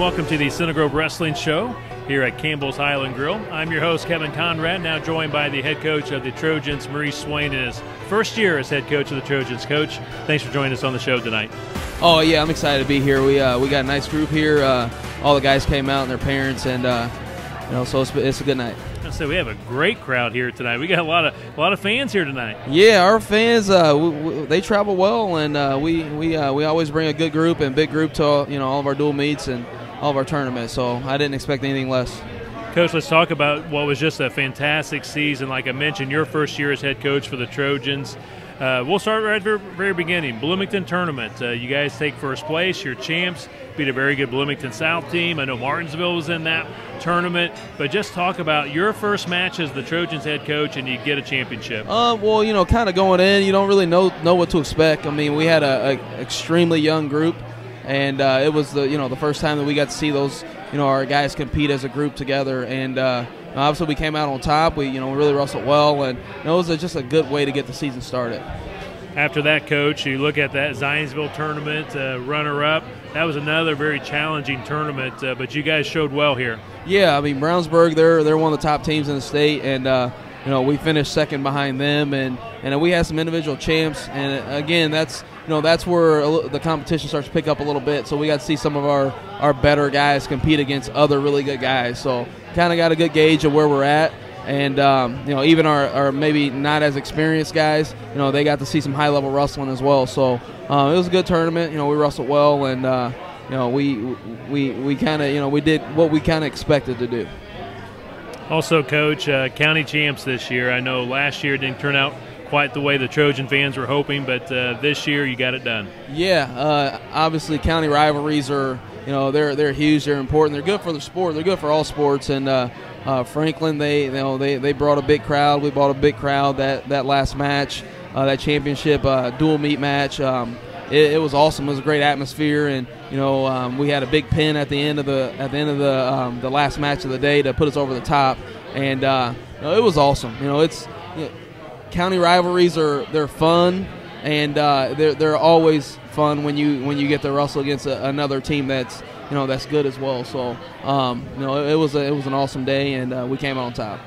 welcome to the Center Grove Wrestling Show here at Campbell's Highland Grill. I'm your host, Kevin Conrad, now joined by the head coach of the Trojans, Maurice Swain, in his first year as head coach of the Trojans. Coach, thanks for joining us on the show tonight. Oh, yeah, I'm excited to be here. We got a nice group here. All the guys came out and their parents, and so it's a good night. I say we have a great crowd here tonight. We got a lot of fans here tonight. Yeah, our fans they travel well, and we always bring a good group and big group to all of our dual meets and all of our tournaments. So I didn't expect anything less. Coach, let's talk about what was just a fantastic season. Like I mentioned, your first year as head coach for the Trojans. We'll start right at the very beginning. Bloomington tournament. You guys take first place. You're champs. Beat a very good Bloomington South team. I know Martinsville was in that tournament. But just talk about your first match as the Trojans head coach, and you get a championship. Well, kind of going in, you don't really know what to expect. I mean, we had a extremely young group, and it was the first time that we got to see those our guys compete as a group together, and obviously we came out on top. We really wrestled well, and it was just a good way to get the season started. After that, Coach, you look at that Zionsville tournament, runner-up. That was another very challenging tournament, but you guys showed well here. Yeah, I mean, Brownsburg, they're one of the top teams in the state, and we finished second behind them, and we had some individual champs, and again, that's where the competition starts to pick up a little bit. So we got to see some of our better guys compete against other really good guys. So kind of got a good gauge of where we're at. And, even our maybe not as experienced guys, they got to see some high-level wrestling as well. So it was a good tournament. We wrestled well, and, we kind of, we did what we kind of expected to do. Also, Coach, county champs this year. I know last year didn't turn out quite the way the Trojan fans were hoping, but this year you got it done. Yeah, obviously county rivalries are, they're huge, they're important, they're good for the sport, they're good for all sports, and Franklin, they brought a big crowd. We brought a big crowd that last match, that championship dual meet match. It was awesome. It was a great atmosphere, and we had a big pin at the end of the last match of the day to put us over the top, and it was awesome. County rivalries they're fun, and they're always fun when you get to wrestle against another team that's good as well. So it was an awesome day, and we came out on top.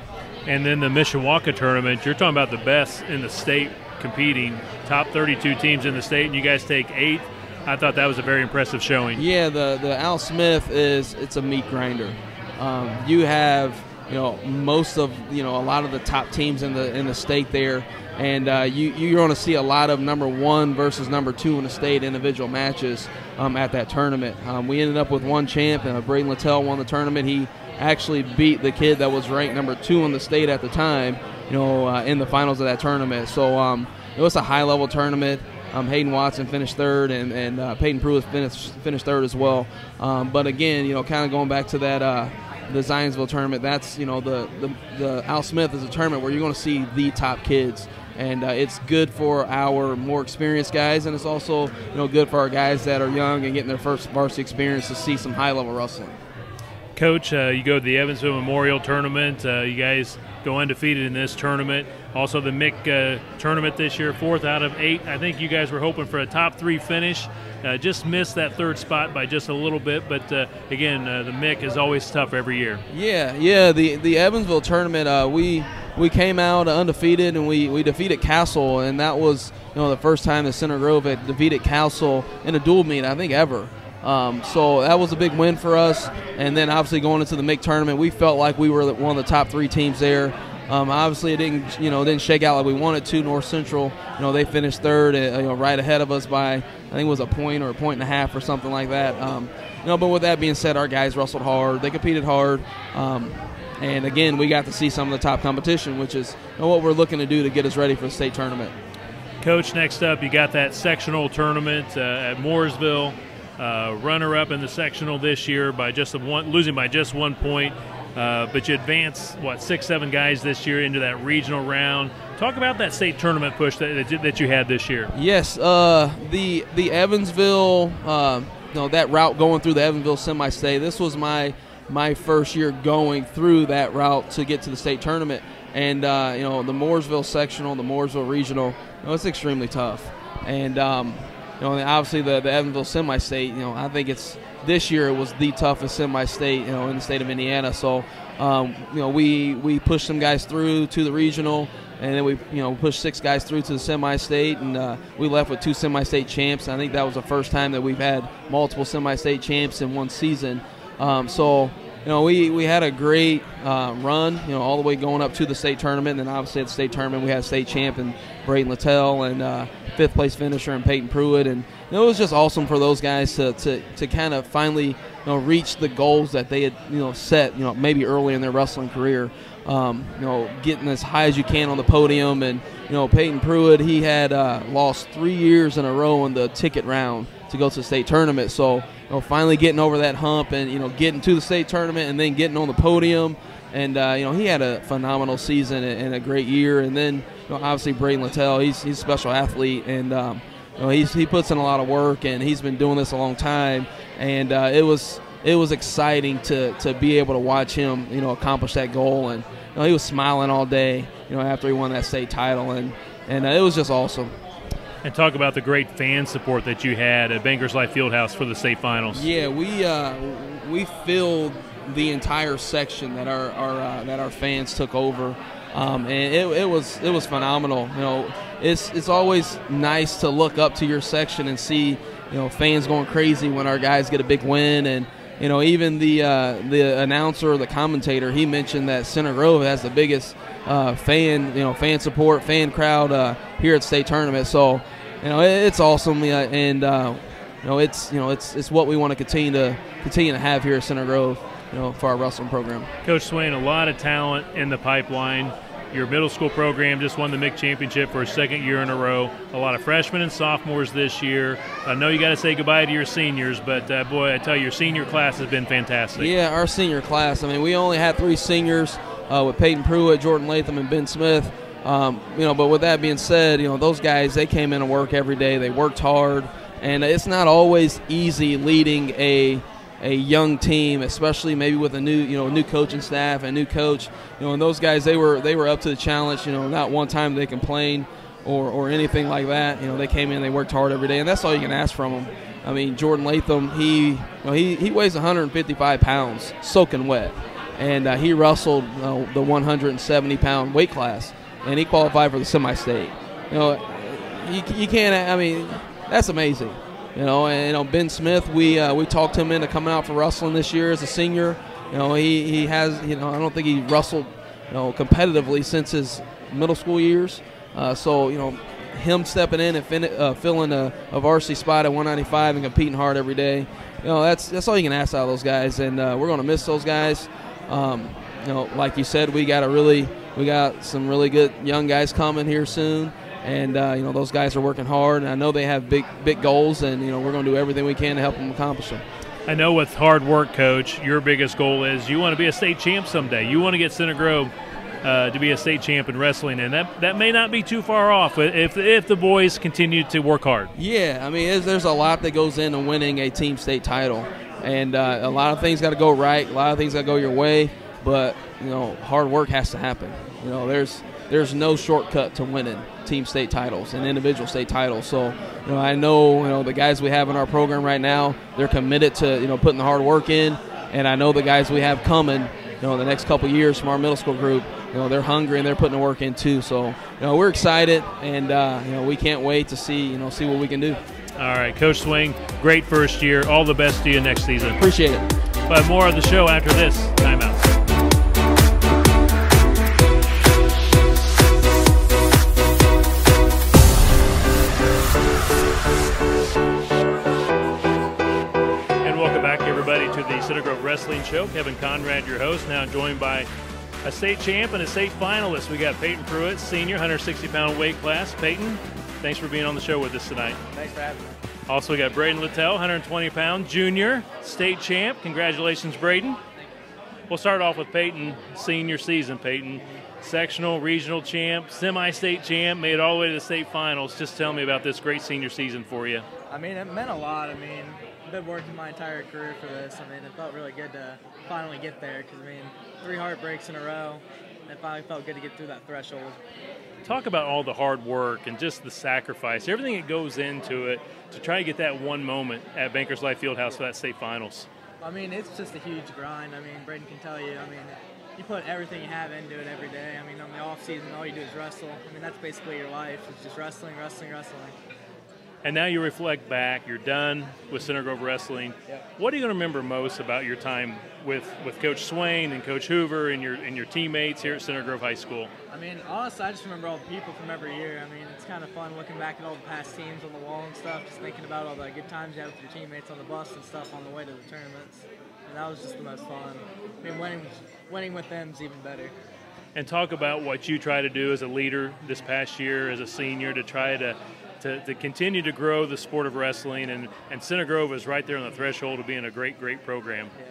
And then the Mishawaka tournament, you're talking about the best in the state competing, top 32 teams in the state, and you guys take 8th. I thought that was a very impressive showing. Yeah, the Al Smith it's a meat grinder. You have most of a lot of the top teams in the state there, and you're going to see a lot of number 1 versus number 2 in the state individual matches at that tournament. We ended up with one champ, and Braden Littell won the tournament. He actually beat the kid that was ranked number 2 in the state at the time, in the finals of that tournament. So it was a high-level tournament. Hayden Watson finished 3rd, and Peyton Pruitt finished 3rd as well. But again, kind of going back to that the Zionsville tournament, that's the Al Smith is a tournament where you're going to see the top kids, and it's good for our more experienced guys, and it's also good for our guys that are young and getting their first varsity experience to see some high-level wrestling. Coach, you go to the Evansville Memorial Tournament. You guys go undefeated in this tournament. Also the MIC tournament this year, 4th out of 8. I think you guys were hoping for a top 3 finish. Just missed that 3rd spot by just a little bit. But, again, the MIC is always tough every year. Yeah. The Evansville tournament, we came out undefeated, and we defeated Castle. And that was the first time that Center Grove had defeated Castle in a dual meet, I think, ever. So that was a big win for us, and then obviously going into the MIC tournament, we felt like we were one of the top 3 teams there. Obviously, it didn't shake out like we wanted to. North Central, they finished 3rd, right ahead of us by, I think it was a point or a point and a half or something like that. But with that being said, our guys wrestled hard, they competed hard, and again, we got to see some of the top competition, which is what we're looking to do to get us ready for the state tournament. Coach, next up, you got that sectional tournament at Mooresville. Runner-up in the sectional this year by losing by just 1 point, but you advance 6-7 guys this year into that regional round. Talk about that state tournament push that you had this year. Yes, the Evansville, that route going through the Evansville semi-state. This was my first year going through that route to get to the state tournament, and the Mooresville sectional, the Mooresville regional, it's extremely tough, and. Obviously the Evansville semi-state, I think it's this year it was the toughest semi-state, in the state of Indiana. So, we pushed some guys through to the regional, and then we pushed 6 guys through to the semi-state, and we left with 2 semi-state champs. I think that was the first time that we've had multiple semi-state champs in one season. We had a great run, all the way going up to the state tournament. And then obviously at the state tournament we had state champ and Braden Littell, and 5th place finisher and Peyton Pruitt. And it was just awesome for those guys to kind of finally reach the goals that they had set maybe early in their wrestling career. Getting as high as you can on the podium. And Peyton Pruitt, he had lost 3 years in a row in the ticket round to go to the state tournament. So finally getting over that hump and getting to the state tournament and then getting on the podium. And he had a phenomenal season and a great year. And then obviously Braden Littell, he's a special athlete, and he puts in a lot of work, and he's been doing this a long time. And it was exciting to be able to watch him accomplish that goal. And he was smiling all day after he won that state title, and it was just awesome. And talk about the great fan support that you had at Bankers Life Fieldhouse for the state finals. Yeah, we filled the entire section that our fans took over, and it was phenomenal. It's always nice to look up to your section and see fans going crazy when our guys get a big win. And even the announcer or the commentator, he mentioned that Center Grove has the biggest fan support, fan crowd here at state tournament. So it's awesome, and it's what we want to continue to have here at Center Grove, for our wrestling program. Coach Swain, a lot of talent in the pipeline. Your middle school program just won the MIC championship for a 2nd year in a row. A lot of freshmen and sophomores this year. I know you got to say goodbye to your seniors, but boy, I tell you, your senior class has been fantastic. Yeah, our senior class. I mean, we only had 3 seniors with Peyton Pruitt, Jordan Latham, and Ben Smith. But with that being said, those guys, they came in to work every day. They worked hard, and it's not always easy leading a young team, especially maybe with a new coaching staff and new coach. And those guys, they were up to the challenge. Not one time they complained or anything like that. They came in, they worked hard every day, and that's all you can ask from them. I mean, Jordan Latham, he weighs 155 pounds, soaking wet, and he wrestled the 170-pound weight class, and he qualified for the semi-state. You can't. I mean, that's amazing. And Ben Smith, we talked him into coming out for wrestling this year as a senior. He has, I don't think he wrestled, competitively since his middle school years. So him stepping in and filling a varsity spot at 195 and competing hard every day, that's all you can ask out of those guys. And we're going to miss those guys. Like you said, we got some really good young guys coming here soon. And, those guys are working hard, and I know they have big goals, and, we're going to do everything we can to help them accomplish them. I know with hard work, Coach, your biggest goal is you want to be a state champ someday. You want to get Center Grove to be a state champ in wrestling, and that may not be too far off if the boys continue to work hard. Yeah, I mean, there's a lot that goes into winning a team state title, and a lot of things got to go right, a lot of things got to go your way, but, hard work has to happen. There's no shortcut to winning team state titles and individual state titles. So, I know, the guys we have in our program right now, they're committed to, putting the hard work in. And I know the guys we have coming, the next couple of years from our middle school group, they're hungry and they're putting the work in too. So, we're excited, and, we can't wait to see what we can do. All right, Coach Swain, great first year. All the best to you next season. Appreciate it. But more of the show after this timeout. To the Center Grove Wrestling Show. Kevin Conrad, your host, now joined by a state champ and a state finalist. We got Peyton Pruitt, senior, 160-pound weight class. Peyton, thanks for being on the show with us tonight. Thanks for having me. Also, we got Braden Littell, 120-pound junior, state champ. Congratulations, Braden. We'll start off with Peyton, senior season. Peyton, sectional, regional champ, semi-state champ, made it all the way to the state finals. Just tell me about this great senior season for you. I mean, it meant a lot. I mean, I've been working my entire career for this. I mean, it felt really good to finally get there because, 3 heartbreaks in a row. it finally felt good to get through that threshold. Talk about all the hard work and just the sacrifice, everything that goes into it to try to get that one moment at Bankers Life Fieldhouse for that state finals. I mean, it's just a huge grind. I mean, Braden can tell you. I mean, you put everything you have into it every day. I mean, on the off season, all you do is wrestle. I mean, that's basically your life. It's just wrestling, wrestling, wrestling. And now you reflect back, you're done with Center Grove Wrestling. Yep. What are you going to remember most about your time with Coach Swain and Coach Hoover and your teammates here at Center Grove High School? I mean, honestly, I just remember all the people from every year. I mean, it's kind of fun looking back at all the past teams on the wall and stuff, just thinking about all the good times you had with your teammates on the bus and stuff on the way to the tournaments. And that was just the most fun. I mean, winning with them is even better. And talk about what you try to do as a leader this past year as a senior to try to continue to grow the sport of wrestling, and Center Grove is right there on the threshold of being a great, great program. Yeah.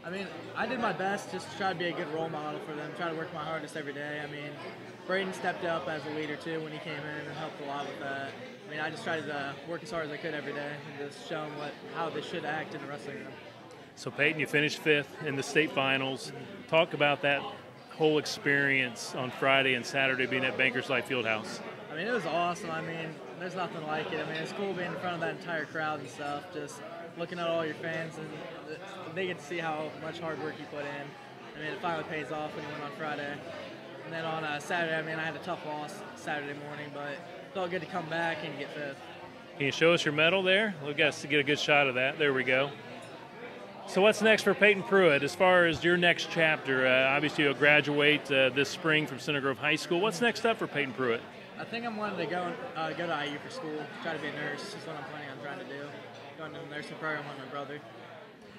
I mean, I did my best just to try to be a good role model for them, try to work my hardest every day. I mean, Braden stepped up as a leader too when he came in and helped a lot with that. I mean, I just tried to work as hard as I could every day and just show them how they should act in a wrestling room. So Peyton, you finished 5th in the state finals. Talk about that whole experience on Friday and Saturday being at Bankers Life Fieldhouse. I mean, it was awesome. I mean, there's nothing like it. I mean, it's cool being in front of that entire crowd and stuff, just looking at all your fans, and they get to see how much hard work you put in. I mean, it finally pays off when you win on Friday. And then on Saturday, I mean, I had a tough loss Saturday morning, but it felt good to come back and get 5th. Can you show us your medal there? We've got to get a good shot of that. There we go. So what's next for Peyton Pruitt as far as your next chapter? Obviously, you'll graduate this spring from Center Grove High School. What's next up for Peyton Pruitt? I think I'm wanting to go to IU for school, try to be a nurse. That's what I'm planning on trying to do. Going to the nursing program with my brother.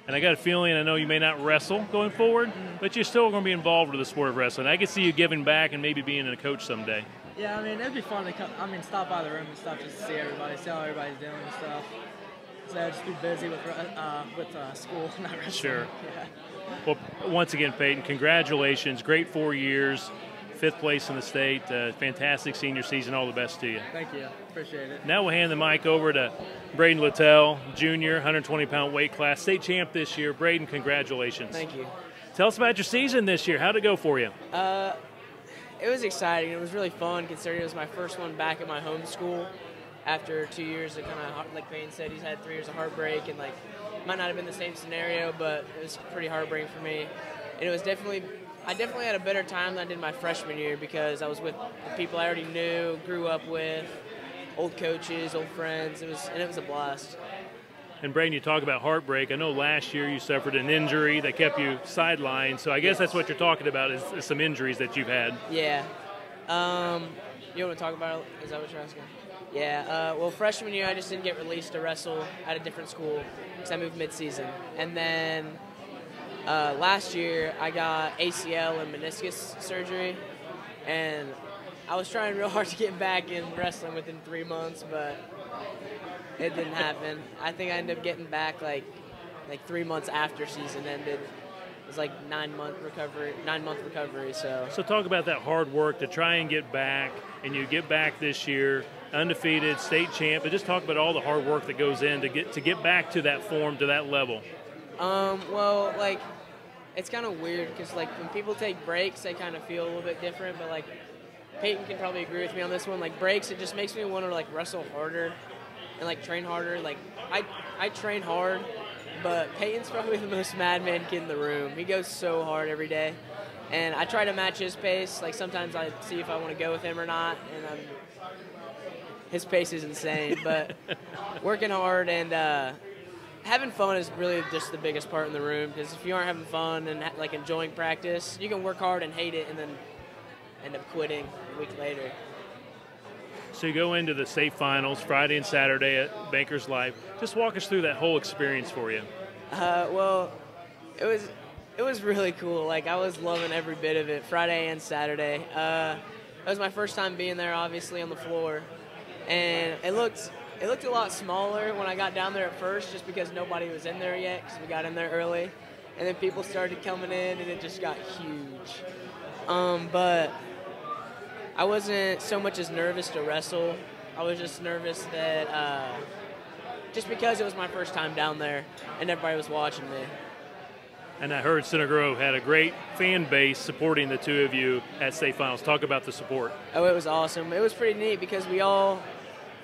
And I got a feeling, I know you may not wrestle going forward, but you're still going to be involved with the sport of wrestling. I can see you giving back and maybe being a coach someday. Yeah, I mean, it'd be fun to come, stop by the room and stuff just to see everybody, see how everybody's doing and stuff. So I'd just be busy with school, not wrestling. Sure. Yeah. Well, once again, Peyton, congratulations. Great 4 years. 5th place in the state. Fantastic senior season. All the best to you. Thank you. Appreciate it. Now we'll hand the mic over to Braden Littell, junior, 120-pound weight class, state champ this year. Braden, congratulations. Thank you. Tell us about your season this year. How'd it go for you? It was exciting. It was really fun considering it was my first one back at my home school after 2 years of kind of, like Payne said, he's had 3 years of heartbreak, and like might not have been the same scenario, but it was pretty heartbreaking for me. And it was I definitely had a better time than I did my freshman year because I was with the people I already knew, grew up with, old coaches, old friends. It was a blast. And Braden, you talk about heartbreak. I know last year you suffered an injury that kept you sidelined, so I guess that's what you're talking about is some injuries that you've had. Yeah. You want to talk about it? Is that what you're asking? Yeah. Well, freshman year I just didn't get released to wrestle at a different school because I moved mid-season. And then last year I got ACL and meniscus surgery, and I was trying real hard to get back in wrestling within 3 months, but it didn't happen. I think I ended up getting back like 3 months after season ended. It was like 9 month recovery. So talk about that hard work to try and get back, and you get back this year, undefeated, state champ. But just talk about all the hard work that goes in to get back to that form, to that level. Well, like it's kind of weird because like when people take breaks, they kind of feel a little bit different. But like Peyton can probably agree with me on this one. Like breaks, it just makes me want to like wrestle harder and like train harder. Like I train hard, but Peyton's probably the most madman kid in the room. He goes so hard every day, and I try to match his pace. Like sometimes I see if I want to go with him or not, and his pace is insane. But working hard and having fun is really just the biggest part in the room, because if you aren't having fun and like enjoying practice, you can work hard and hate it and then end up quitting a week later. So you go into the state finals Friday and Saturday at Bankers Life. Just walk us through that whole experience for you. Well, it was really cool. Like I was loving every bit of it, Friday and Saturday. It was my first time being there, obviously, on the floor, and it looked a lot smaller when I got down there at first, just because nobody was in there yet, because we got in there early, and then people started coming in, and it just got huge. But I wasn't so much as nervous to wrestle. I was just nervous that just because it was my first time down there and everybody was watching me. And I heard Center Grove had a great fan base supporting the two of you at state finals. Talk about the support. Oh, it was awesome. It was pretty neat because we all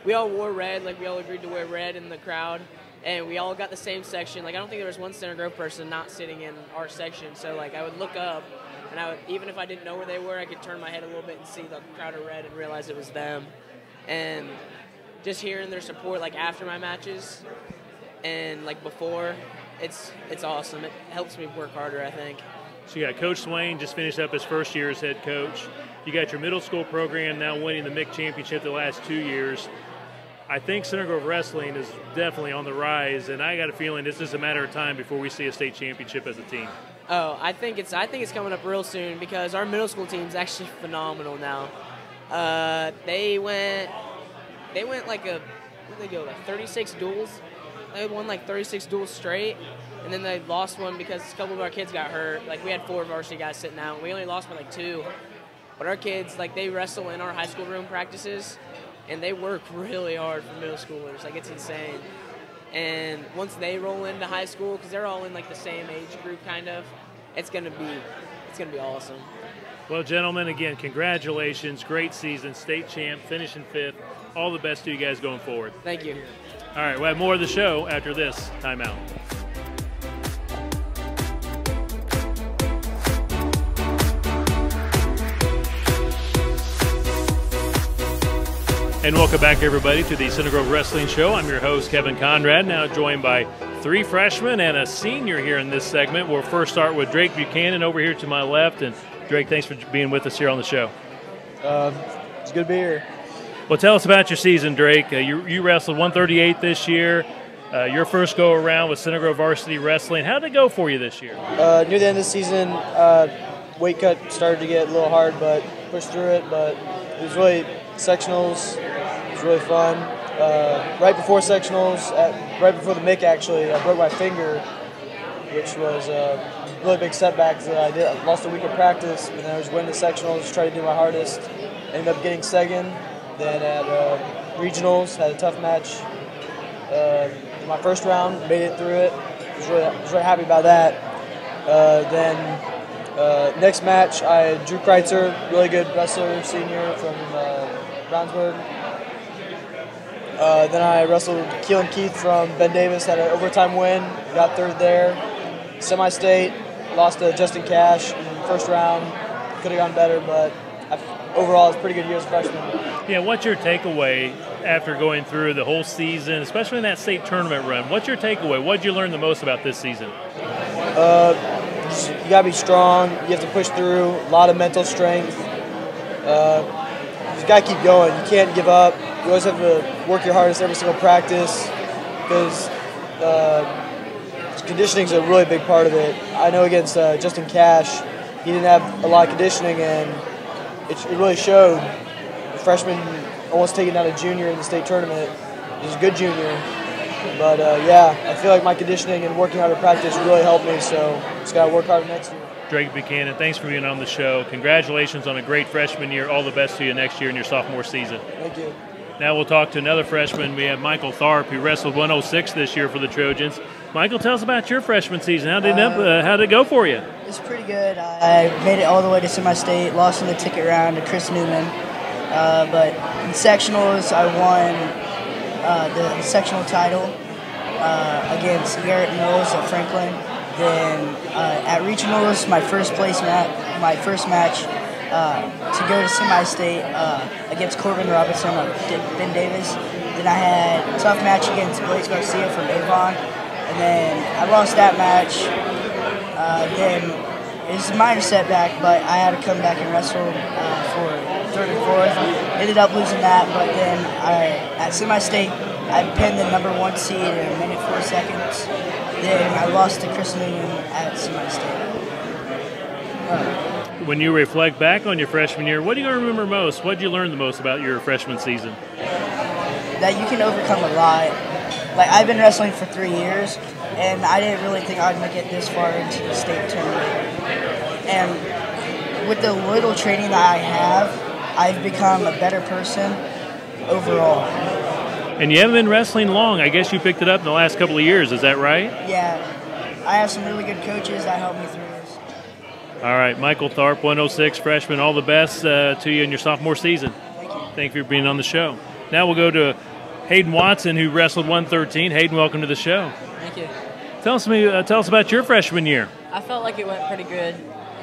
wore red, like we all agreed to wear red in the crowd, and we all got the same section. Like I don't think there was one Center Grove person not sitting in our section. So like I would look up, and I would, even if I didn't know where they were, I could turn my head a little bit and see the crowd of red and realize it was them. And just hearing their support like after my matches and like before, it's awesome. It helps me work harder, I think. So you got Coach Swain just finished up his first year as head coach. You got your middle school program now winning the MIC championship the last 2 years. I think Center Grove Wrestling is definitely on the rise, and I got a feeling this is a matter of time before we see a state championship as a team. Oh, I think it's coming up real soon because our middle school team is actually phenomenal now. They went like what did they go, like 36 duels. They won like 36 duels straight, and then they lost one because a couple of our kids got hurt. Like we had 4 varsity guys sitting out, and we only lost by like 2. But our kids, like they wrestle in our high school room practices, and they work really hard for middle schoolers. Like it's insane. And once they roll into high school, because they're all in like the same age group, kind of, it's gonna be awesome. Well, gentlemen, again, congratulations! Great season, state champ, finishing 5th. All the best to you guys going forward. Thank you. All right, we'll have more of the show after this timeout. And welcome back, everybody, to the Center Grove Wrestling Show. I'm your host, Kevin Conrad, now joined by 3 freshmen and a senior here in this segment. We'll first start with Drake Buchanan over here to my left. And Drake, thanks for being with us here on the show. It's good to be here. Well, tell us about your season, Drake. You wrestled 138 this year. Your first go around with Center Grove Varsity Wrestling. How did it go for you this year? Near the end of the season, weight cut started to get a little hard, but pushed through it. But it was really sectionals. It was really fun. Right before sectionals, right before the MIC, actually, I broke my finger, which was a really big setback. I lost a week of practice, and then I was winning the sectionals, tried to do my hardest. Ended up getting second. Then at regionals, had a tough match in my first round, made it through it. Was really happy about that. Then next match, I had Drew Kreitzer, really good wrestler, senior from Brownsburg. Then I wrestled Keelan Keith from Ben Davis, had an overtime win, got 3rd there. Semi-state, lost to Justin Cash in the first round. Could have gone better, but overall, it's a pretty good year as a freshman. Yeah, what's your takeaway after going through the whole season, especially in that state tournament run? What's your takeaway? What did you learn the most about this season? You got to be strong. You have to push through. A lot of mental strength. You just got to keep going. You can't give up. You always have to work your hardest every single practice because conditioning is a really big part of it. I know against Justin Cash, he didn't have a lot of conditioning, and it really showed. The freshman almost taking out a junior in the state tournament. He's a good junior. But, yeah, I feel like my conditioning and working hard at practice really helped me, so just got to work harder next year. Drake Buchanan, thanks for being on the show. Congratulations on a great freshman year. All the best to you next year in your sophomore season. Thank you. Now we'll talk to another freshman. We have Michael Tharp, who wrestled 106 this year for the Trojans. Michael, tell us about your freshman season. How did it go for you? It's pretty good. I made it all the way to semi-state, lost in the ticket round to Chris Newman. But in sectionals, I won the sectional title against Garrett Mills of Franklin. Then at regionals, my first match to go to semi-state against Corbin Robinson of Ben Davis. Then I had a tough match against Blaze Garcia from Avon. And then I lost that match. Then it was a minor setback, but I had to come back and wrestle for 3rd and 4th. Ended up losing that, but then at semi-state, I pinned the number 1 seed in 1 minute 4 seconds. Then I lost to Chris Newman at semi-state. When you reflect back on your freshman year, what do you remember most? What did you learn the most about your freshman season? That you can overcome a lot. Like, I've been wrestling for 3 years, and I didn't really think I'd make it this far into the state tournament. And with the little training that I have, I've become a better person overall. And you haven't been wrestling long. I guess you picked it up in the last couple of years. Is that right? Yeah. I have some really good coaches that help me through this. All right, Michael Tharp, 106 freshman. All the best to you in your sophomore season. Thank you. Thank you for being on the show. Now we'll go to Hayden Watson, who wrestled 113. Hayden, welcome to the show. Thank you. Tell us about your freshman year. I felt like it went pretty good,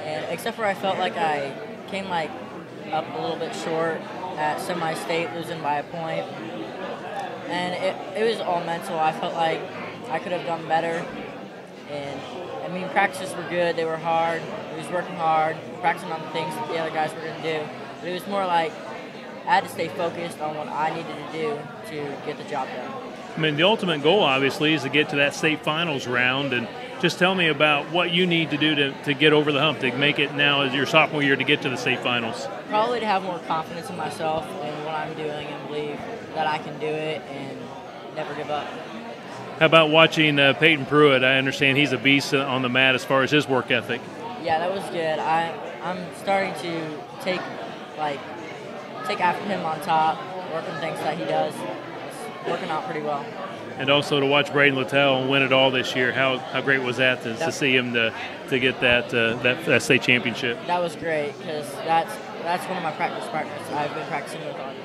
and except for I felt like I came up a little bit short at semi-state, losing by a point. And it was all mental. I felt like I could have done better. And I mean, practices were good. They were hard. I was working hard, practicing on the things that the other guys were going to do. But it was more like I had to stay focused on what I needed to do to get the job done. I mean, the ultimate goal, obviously, is to get to that state finals round. And just tell me about what you need to do to get over the hump, to make it now as your sophomore year to get to the state finals. Probably to have more confidence in myself and what I'm doing and believe that I can do it and never give up. How about watching Peyton Pruitt? I understand he's a beast on the mat as far as his work ethic. Yeah, that was good. I'm starting to take after him on top, work on things that he does. It's working out pretty well. And also to watch Braden Littell win it all this year. How great was that to see him to get that state championship? That was great because that's one of my practice partners I've been practicing with on.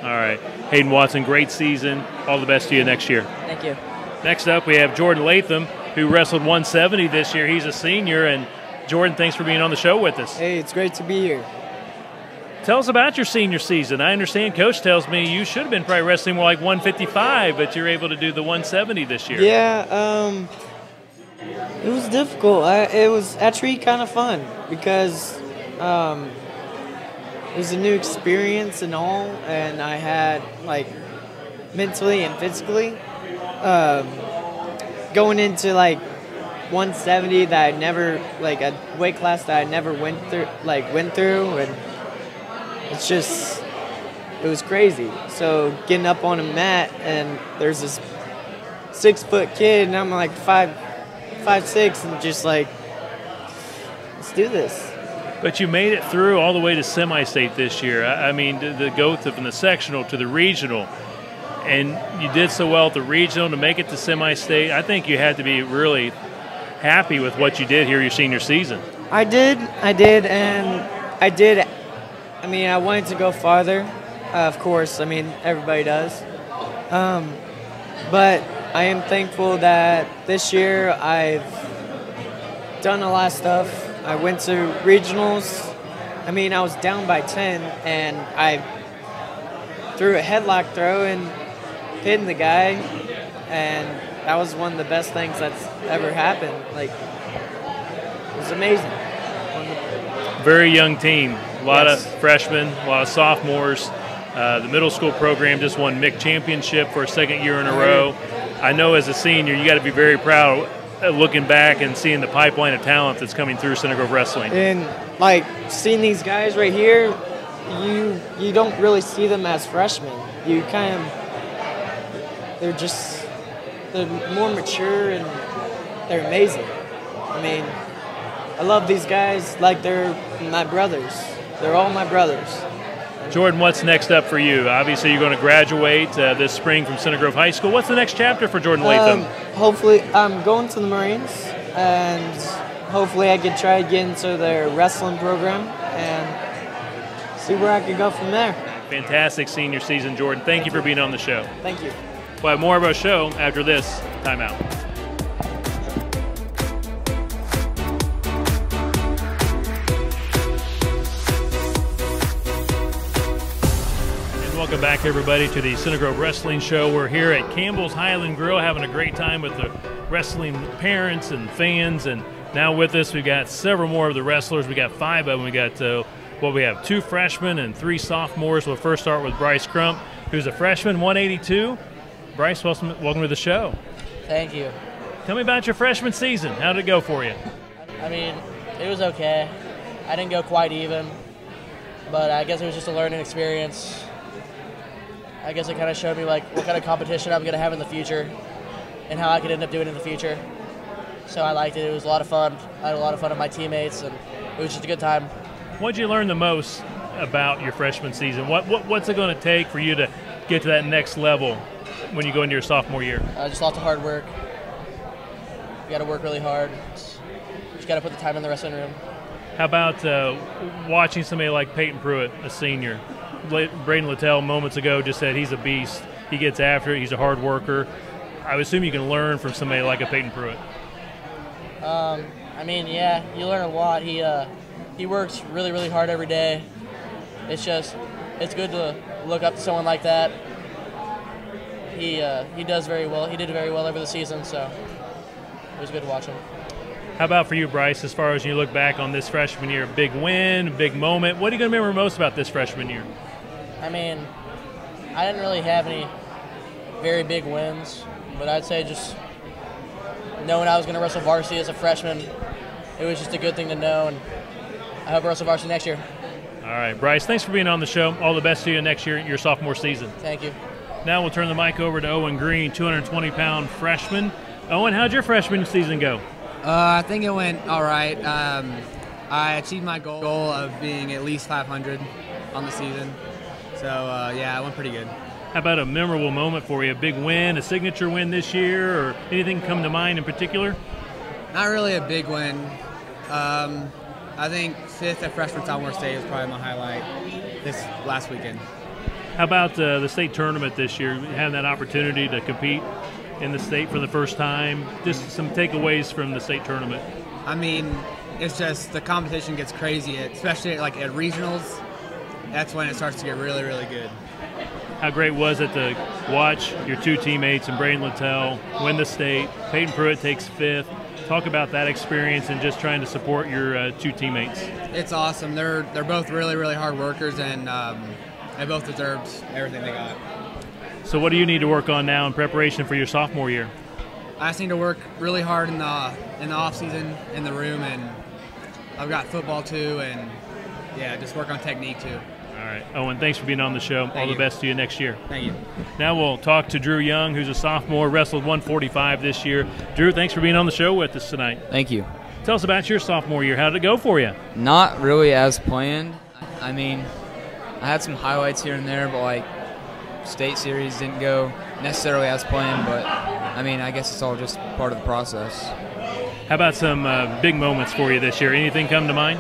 All right. Hayden Watson, great season. All the best to you next year. Thank you. Next up, we have Jordan Latham, who wrestled 170 this year. He's a senior. And Jordan, thanks for being on the show with us. Hey, it's great to be here. Tell us about your senior season. I understand Coach tells me you should have been probably wrestling more like 155, but you're able to do the 170 this year. Yeah, it was difficult. It was actually kind of fun because it was a new experience and all, and I had, mentally and physically, going into, 170 that I never, a weight class that I never went through, and it was crazy. So getting up on a mat and there's this 6-foot kid and I'm 5'6", and just let's do this. But you made it through all the way to semi-state this year. I mean, the go from the sectional to the regional, and you did so well at the regional to make it to semi-state. I think you had to be really happy with what you did here your senior season. I did, and I did. I mean, I wanted to go farther, of course. I mean, everybody does. But I am thankful that this year I've done a lot of stuff. I went to regionals. I mean, I was down by 10, and I threw a headlock throw and pinned the guy, and that was one of the best things that's ever happened. It was amazing. Very young team. A lot of freshmen, a lot of sophomores. The middle school program just won MIC championship for a second year in a row. I know as a senior, you got to be very proud looking back and seeing the pipeline of talent that's coming through Center Grove Wrestling. And seeing these guys right here, you don't really see them as freshmen. You they're more mature and they're amazing. I mean, I love these guys like they're my brothers. They're all my brothers. Jordan, what's next up for you? Obviously, you're going to graduate this spring from Center Grove High School. What's the next chapter for Jordan Latham? Hopefully, I'm going to the Marines, and hopefully I can try to get into their wrestling program and see where I can go from there. Fantastic senior season, Jordan. Thank you for being on the show. Thank you. We'll have more of our show after this timeout. Welcome back, everybody, to the Center Grove Wrestling Show. We're here at Campbell's Highland Grill having a great time with the wrestling parents and fans. And now with us, we've got several more of the wrestlers. We got 5 of them. We got, we have 2 freshmen and 3 sophomores. We'll first start with Bryce Crump, who's a freshman, 182. Bryce, welcome to the show. Thank you. Tell me about your freshman season. How did it go for you? I mean, it was okay. I didn't go quite even, but I guess it was just a learning experience. I guess it kind of showed me what kind of competition I'm going to have in the future and how I could end up doing in the future. So I liked it. It was a lot of fun. I had a lot of fun with my teammates, and it was just a good time. What did you learn the most about your freshman season? What's it going to take for you to get to that next level when you go into your sophomore year? Just lots of hard work. You got to work really hard. Just got to put the time in the wrestling room. How about watching somebody like Peyton Pruitt, a senior? Braden Littell moments ago just said he's a beast. He gets after it. He's a hard worker. I would assume you can learn from somebody like a Peyton Pruitt. I mean, yeah, you learn a lot. He works really, really hard every day. It's good to look up to someone like that. He does very well. He did very well over the season, so it was good to watch him. How about for you, Bryce, as far as you look back on this freshman year? Big win, big moment. What are you going to remember most about this freshman year? I mean, I didn't really have any very big wins, but I'd say just knowing I was going to wrestle varsity as a freshman, it was just a good thing to know, and I hope I wrestle varsity next year. All right, Bryce, thanks for being on the show. All the best to you next year, your sophomore season. Thank you. Now we'll turn the mic over to Owen Green, 220-pound freshman. Owen, how'd your freshman season go? I think it went all right. I achieved my goal of being at least 500 on the season. So, yeah, it went pretty good. How about a memorable moment for you? A big win, a signature win this year, or anything come to mind in particular? Not really a big win. I think 5th at freshman sophomore state was probably my highlight this last weekend. How about the state tournament this year? Having that opportunity to compete in the state for the first time. Just some takeaways from the state tournament. I mean, it's just the competition gets crazy, especially like at regionals. That's when it starts to get really, really good. How great was it to watch your two teammates and Braden Littell win the state? Peyton Pruitt takes 5th. Talk about that experience and just trying to support your two teammates. It's awesome. They're both really, really hard workers, and they both deserved everything they got. So what do you need to work on now in preparation for your sophomore year? I just need to work really hard in the off season in the room, and I've got football too, and yeah, just work on technique too. All right, Owen, thanks for being on the show. All the best to you next year. Thank you. Now we'll talk to Drew Young, who's a sophomore, wrestled 145 this year. Drew, thanks for being on the show with us tonight. Thank you. Tell us about your sophomore year. How did it go for you? Not really as planned. I mean, I had some highlights here and there, but like state series didn't go necessarily as planned, but I mean, I guess it's all just part of the process. How about some big moments for you this year? Anything come to mind?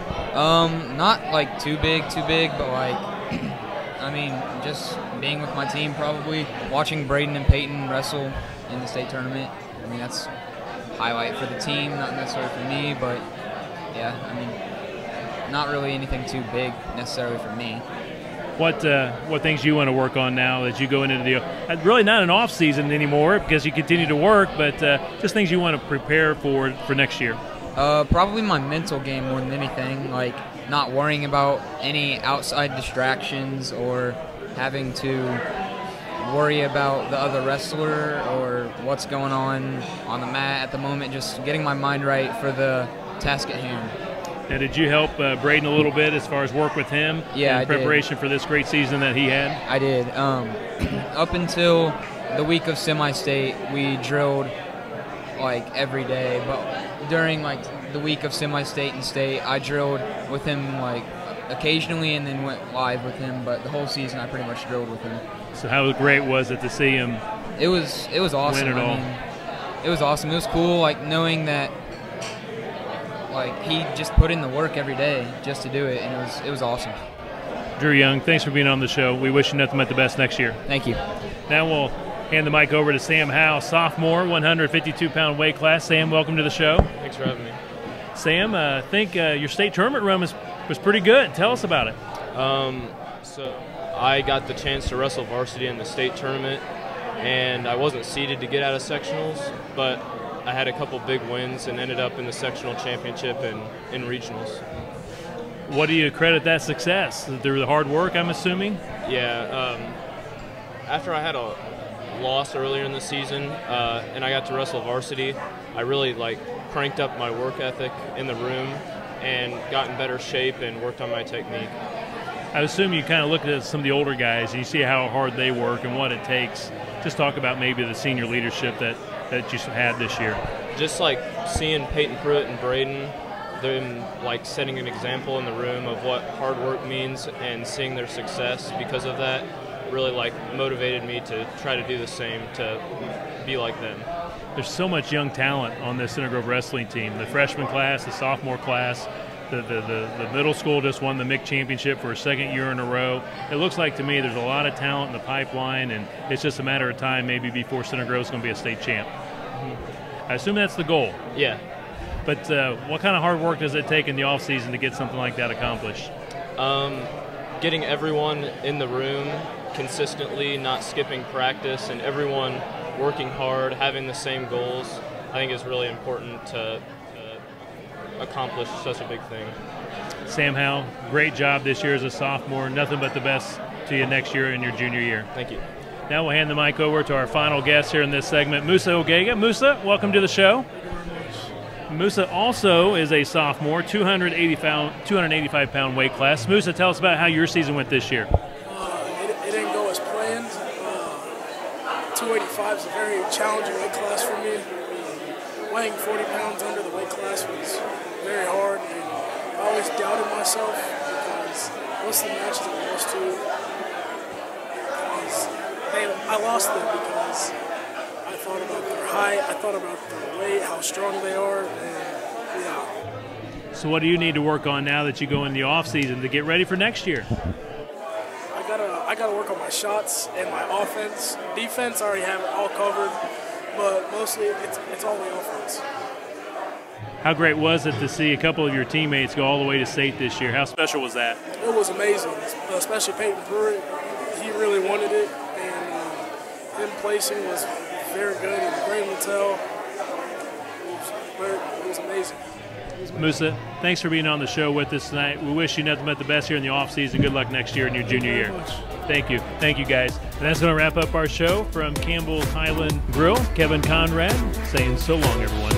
Not like too big, but like, I mean, just being with my team probably, watching Braden and Peyton wrestle in the state tournament. I mean, that's a highlight for the team, not necessarily for me, but yeah, I mean, not really anything too big necessarily for me. What things you want to work on now as you go into the really not an off season anymore because you continue to work, but just things you want to prepare for next year? Probably my mental game more than anything, like not worrying about any outside distractions or having to worry about the other wrestler or what's going on the mat at the moment, just getting my mind right for the task at hand. Now, did you help Braden a little bit as far as work with him in preparation for this great season that he had? I did. Up until the week of semi-state, we drilled like every day, but during like the week of semi-state and state, I drilled with him like occasionally and then went live with him, but the whole season I pretty much drilled with him. So how great was it to see him? It was awesome. Win it all. I mean, it was awesome. It was cool, like knowing that like he just put in the work every day just to do it, and it was awesome. Drew Young, thanks for being on the show. We wish you nothing but the best next year. Thank you. Now we'll hand the mic over to Sam Howe, sophomore, 152-pound weight class. Sam, welcome to the show. Thanks for having me. Sam, I think your state tournament run was pretty good. Tell us about it. So I got the chance to wrestle varsity in the state tournament, and I wasn't seeded to get out of sectionals, but I had a couple big wins and ended up in the sectional championship and in regionals. What do you credit that success? Through the hard work, I'm assuming? Yeah. After I had a loss earlier in the season and I got to wrestle varsity, I really cranked up my work ethic in the room and got in better shape and worked on my technique. I assume you kind of look at some of the older guys and you see how hard they work and what it takes. Just talk about maybe the senior leadership that you had this year. Just seeing Peyton Pruitt and Braden, them setting an example in the room of what hard work means and seeing their success because of that really motivated me to try to do the same, to be like them. there's so much young talent on this Center Grove wrestling team. The freshman class, the sophomore class, the middle school just won the MIC championship for a second year in a row. It looks like to me there's a lot of talent in the pipeline, and it's just a matter of time maybe before Center Grove's going to be a state champ. I assume that's the goal. Yeah. But what kind of hard work does it take in the off season to get something like that accomplished? Getting everyone in the room consistently, not skipping practice, and everyone working hard, having the same goals, I think is really important to accomplish such a big thing. Sam Howell, great job this year as a sophomore. Nothing but the best to you next year in your junior year. Thank you. Now we'll hand the mic over to our final guest here in this segment, Musa Ogega. Musa, welcome to the show. Musa also is a sophomore, 285-pound weight class. Musa, tell us about how your season went this year. It didn't go as planned. 285 is a very challenging weight class for me. Weighing 40 pounds under the weight class was very hard, and I always doubted myself because most of the matches I lost to, I lost them because I thought about their height, I thought about their weight, how strong they are, and yeah. So what do you need to work on now that you go in the off season to get ready for next year? I gotta work on my shots and my offense. Defense, I already have it all covered, but mostly it's all the offense. How great was it to see a couple of your teammates go all the way to state this year? How special was that? It was amazing, especially Peyton Pruitt. He really wanted it, and him placing was very good, and Brandon Littell, it was amazing. Musa, thanks for being on the show with us tonight. We wish you nothing but the best here in the offseason. Good luck next year in your junior year. Thank you. Thank you, guys. And that's going to wrap up our show from Campbell Highland Grill. Kevin Conrad saying so long, everyone.